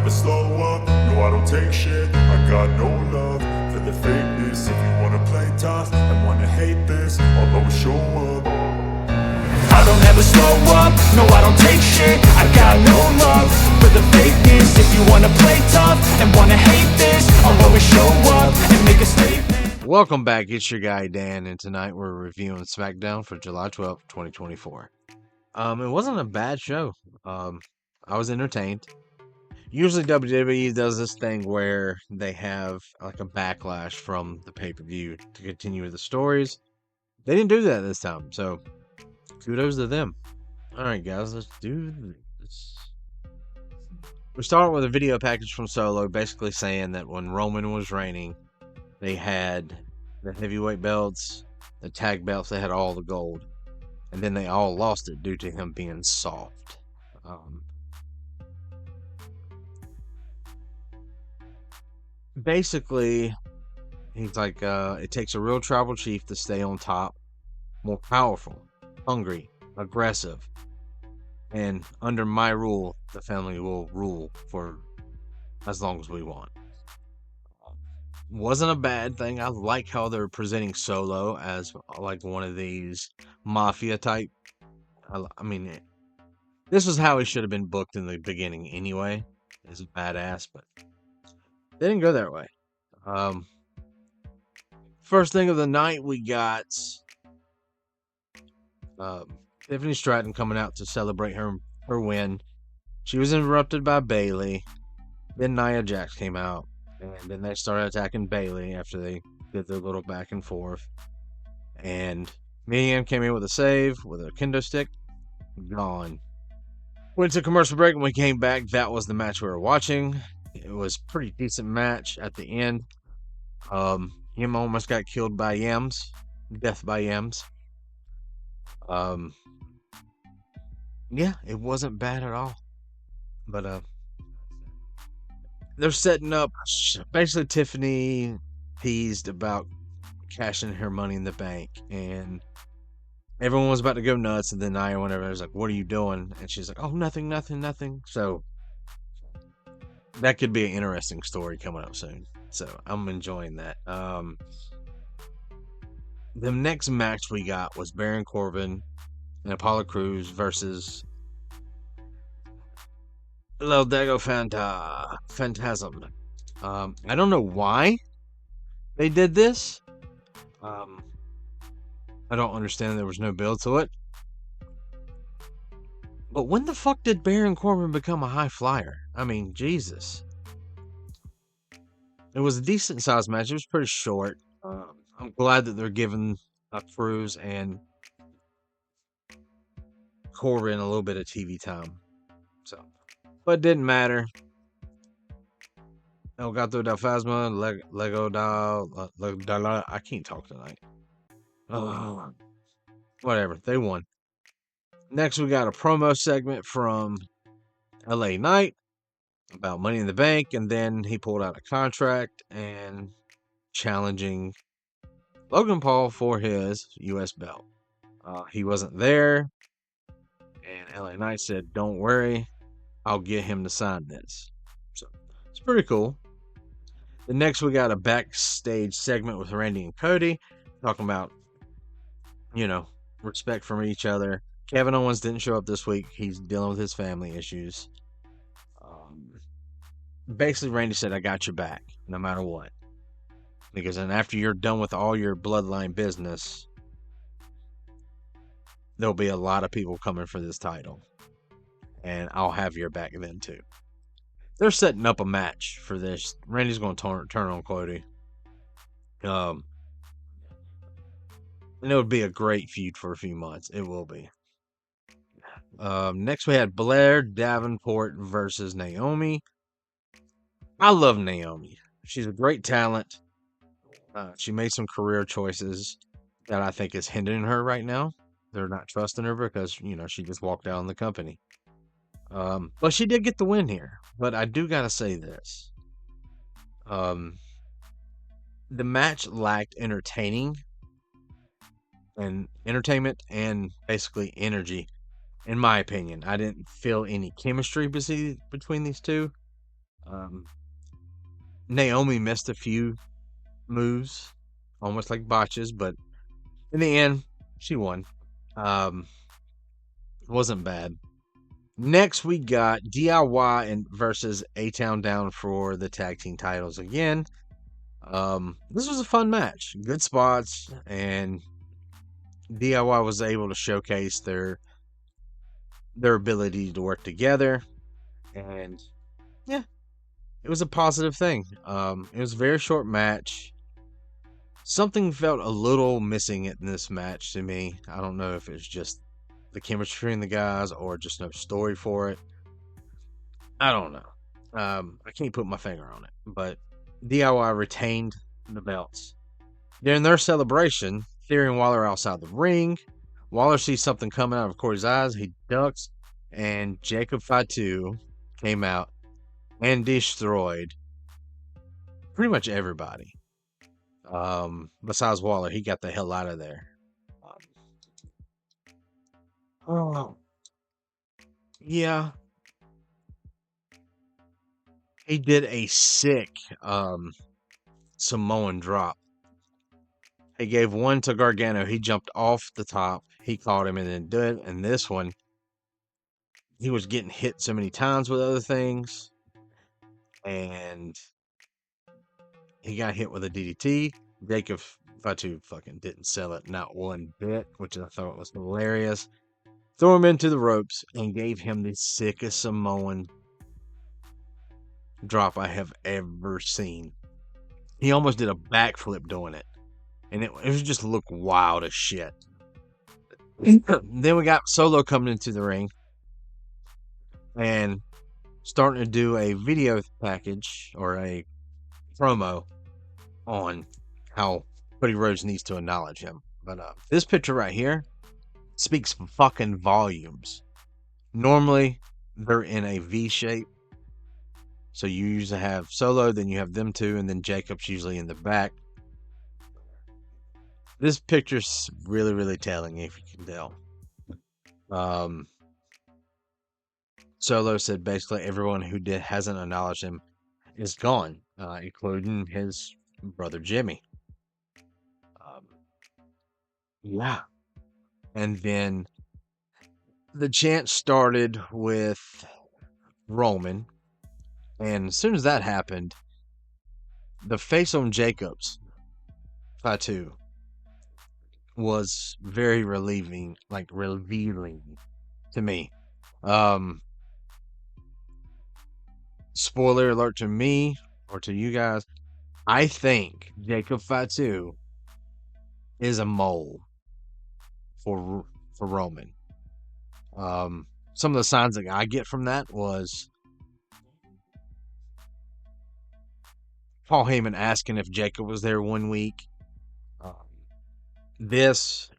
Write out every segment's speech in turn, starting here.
never slow up, no I don't take shit. I got no love for the fakeness. If you wanna play tough and wanna hate this, I'll always show up. I don't ever slow up, no I don't take shit. I got no love for the fakeness. If you wanna play tough and wanna hate this, I'll always show up and make a statement. Welcome back, it's your guy Dan, and tonight we're reviewing SmackDown for July 12th, 2024. It wasn't a bad show. I was entertained. Usually WWE does this thing where they have like a backlash from the pay-per-view to continue with the stories. They didn't do that this time, so kudos to them. Alright guys, let's do this. We're starting with a video package from Solo basically saying that when Roman was reigning, they had the heavyweight belts, the tag belts, they had all the gold. And then they all lost it due to him being soft. Basically, he's like, it takes a real tribal chief to stay on top, more powerful, hungry, aggressive. And under my rule, the family will rule for as long as we want. Wasn't a bad thing. I like how they're presenting Solo as like one of these mafia type. I mean, this was how he should have been booked in the beginning anyway. It's badass, but they didn't go that way. First thing of the night, we got Tiffany Stratton coming out to celebrate her win. She was interrupted by Bayley. Then Nia Jax came out, and then they started attacking Bayley after they did their little back and forth. And Miriam came in with a save with a kendo stick. Gone. Went to commercial break. When we came back, that was the match we were watching. It was a pretty decent match at the end. Him almost got killed by Yams. Death by Yams. Yeah, it wasn't bad at all. But they're setting up. Basically, Tiffany teased about cashing her money in the bank, and everyone was about to go nuts. And then Nia went over and was like, "What are you doing?" And she's like, "Oh, nothing." So that could be an interesting story coming up soon. So I'm enjoying that. The next match we got was Baron Corbin and Apollo Crews versus El Dago Phantasm. I don't know why they did this. I don't understand. There was no build to it. But when the fuck did Baron Corbin become a high flyer? I mean, Jesus. It was a decent sized match. It was pretty short. I'm glad that they're giving Cruz and Corbin a little bit of TV time. So, but it didn't matter. El Gato del Phasma, Lego Doll, I can't talk tonight. Whatever, they won. Next, we got a promo segment from LA Knight about Money in the Bank, and then he pulled out a contract and challenging Logan Paul for his US belt. He wasn't there, and LA Knight said, "Don't worry, I'll get him to sign this." So it's pretty cool. The next, we got a backstage segment with Randy and Cody talking about, respect from each other. Kevin Owens didn't show up this week. He's dealing with his family issues. Basically, Randy said, "I got your back, no matter what." Because then after you're done with all your bloodline business, there'll be a lot of people coming for this title. And I'll have your back then, too. They're setting up a match for this. Randy's going to turn on Cody. And it would be a great feud for a few months. It will be. Next, we had Blair Davenport versus Naomi. I love Naomi. She's a great talent. She made some career choices that I think is hindering her right now. They're not trusting her because, she just walked out on the company. But she did get the win here. But I do got to say this. The match lacked entertainment and basically energy. In my opinion, I didn't feel any chemistry between these two. Naomi missed a few moves, almost like botches, but in the end, she won. It wasn't bad. Next, we got DIY and versus A-Town Down for the tag team titles again. This was a fun match, good spots, and DIY was able to showcase their ability to work together, and yeah, it was a positive thing. It was a very short match. Something felt a little missing in this match to me. I don't know if it's just the chemistry between the guys or just no story for it. I don't know. I can't put my finger on it, but DIY retained the belts. During their celebration, Theory and Waller are outside the ring. Waller sees something coming out of Cody's eyes. He ducks, and Jacob Fatu came out and destroyed pretty much everybody. Besides Waller, he got the hell out of there. Oh, yeah. He did a sick Samoan drop. He gave one to Gargano. He jumped off the top. He caught him and then did it. And this one, he was getting hit so many times with other things. And he got hit with a DDT. Jacob Fatu fucking didn't sell it, not one bit, which I thought was hilarious. Threw him into the ropes and gave him the sickest Samoan drop I have ever seen. He almost did a backflip doing it. And it was just look wild as shit. Then we got Solo coming into the ring and starting to do a video package or a promo on how Cody Rhodes needs to acknowledge him. But this picture right here speaks fucking volumes. Normally, they're in a V shape. So you usually have Solo, then you have them two, and then Jacob's usually in the back. This picture's really, really telling, if you can tell. Solo said basically everyone who hasn't acknowledged him is gone, including his brother Jimmy. Yeah. And then the chant started with Roman. And as soon as that happened, the face on Jacob's Fatu was very revealing to me. Spoiler alert to me or to you guys, I think Jacob Fatu is a mole for Roman. Some of the signs that I get from that was Paul Heyman asking if Jacob was there one week.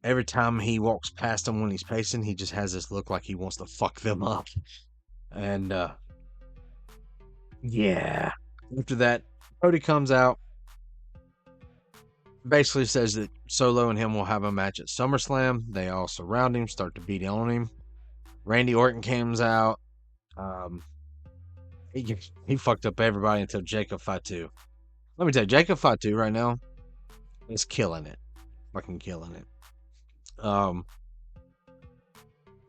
Every time he walks past him when he's pacing, he just has this look like he wants to fuck them up. And, yeah. After that, Cody comes out, basically says that Solo and him will have a match at SummerSlam. They all surround him, start to beat on him. Randy Orton comes out. He fucked up everybody until Jacob Fatu. Let me tell you, Jacob Fatu right now is killing it. Fucking killing it.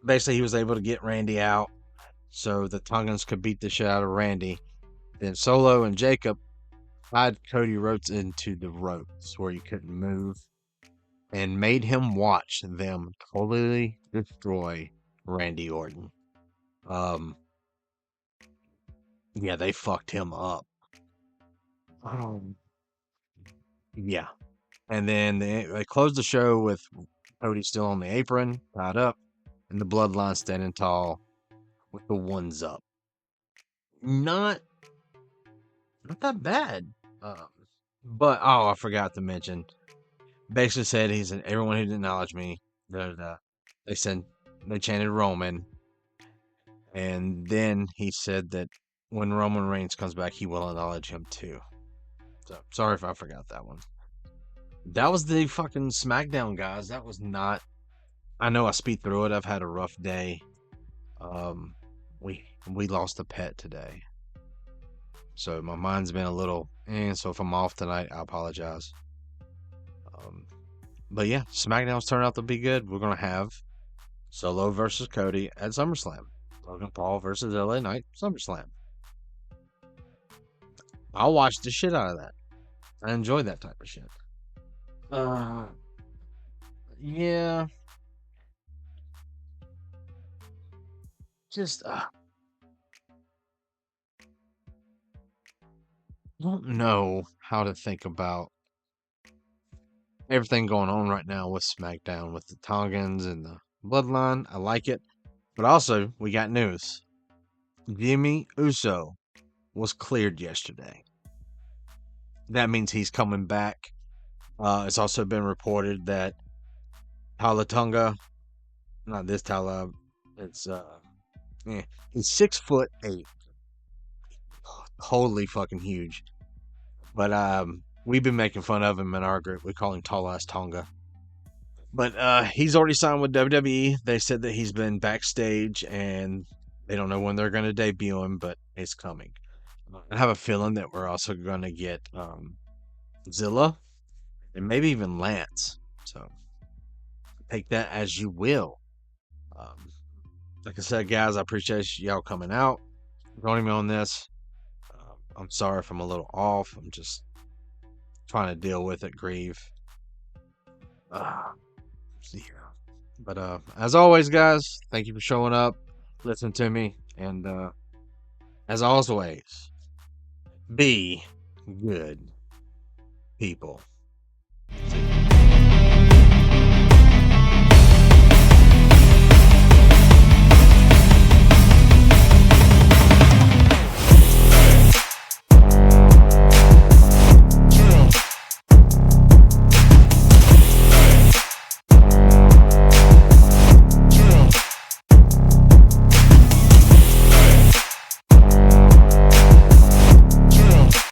Basically, he was able to get Randy out so the Tongans could beat the shit out of Randy. Then Solo and Jacob tied Cody Rhodes into the ropes where he couldn't move and made him watch them totally destroy Randy Orton. Yeah, they fucked him up. Yeah. And then they closed the show with Cody still on the apron, tied up, and the Bloodline standing tall with the ones up. Not that bad. But, I forgot to mention. Basically said, everyone who didn't acknowledge me, they chanted Roman. And then he said that when Roman Reigns comes back, he will acknowledge him too. So, sorry if I forgot that one. That was the fucking SmackDown, guys. That was not... I know I speed through it. I've had a rough day. We lost a pet today. so my mind's been a little. And so if I'm off tonight, I apologize. But yeah, SmackDown's turned out to be good. We're gonna have Solo versus Cody at SummerSlam. Logan Paul versus LA Knight SummerSlam. I'll watch the shit out of that. I enjoy that type of shit. Yeah. Just don't know how to think about everything going on right now with SmackDown, with the Tongans and the Bloodline. I like it. But also, we got news. Jimmy Uso was cleared yesterday. That means he's coming back. It's also been reported that Tonga, not this Tala, it's he's 6'8", totally fucking huge. But we've been making fun of him in our group. We call him Tall Ass Tonga. But he's already signed with WWE. They said that he's been backstage and they don't know when they're going to debut him, but it's coming. I have a feeling that we're also going to get Zilla and maybe even Lance. So take that as you will. Like I said, guys, I appreciate y'all coming out, joining me on this. I'm sorry if I'm a little off. I'm just trying to deal with it, grieve. Yeah. But as always, guys, thank you for showing up, listening to me, and as always, be good people. See you.